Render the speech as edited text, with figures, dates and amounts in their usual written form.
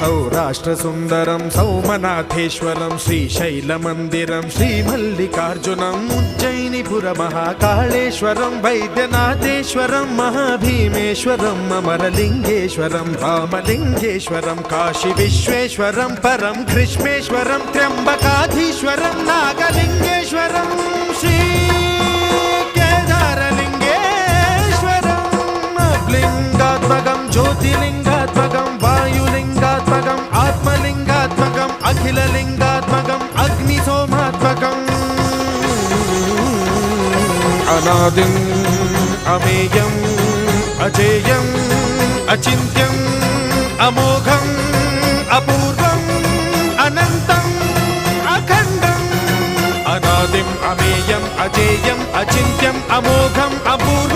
सौराष्ट्रसुन्दरं सौमनाथेश्वरं श्रीशैलमन्दिरं श्रीमल्लिकार्जुनम् उज्जयिनीपुरमहाकाळेश्वरं वैद्यनाथेश्वरं महाभीमेश्वरम् अमरलिङ्गेश्वरं रामलिङ्गेश्वरं काशीविश्वेश्वरं परं ग्रीष्मेश्वरं त्र्यम्बकाधीश्वरं नागलिङ्गेश्वरं श्रीकेदारलिङ्गेश्वरं लिङ्गात्मकं ज्योतिलिङ्गात्मकं वायुलिङ्गात्मकम् आत्मलिङ्गात्मकम् अखिललिङ्गात्मकम् अग्निसोमात्मकम् अनादिम् अमेयम् अजेयम् अचिन्त्यम् अमोघम् अपूर्वम् अनन्तम् अखण्डम् अनादिम् अमेयम् अजेयम् अचिन्त्यम् अमोघम् अपूर्वम्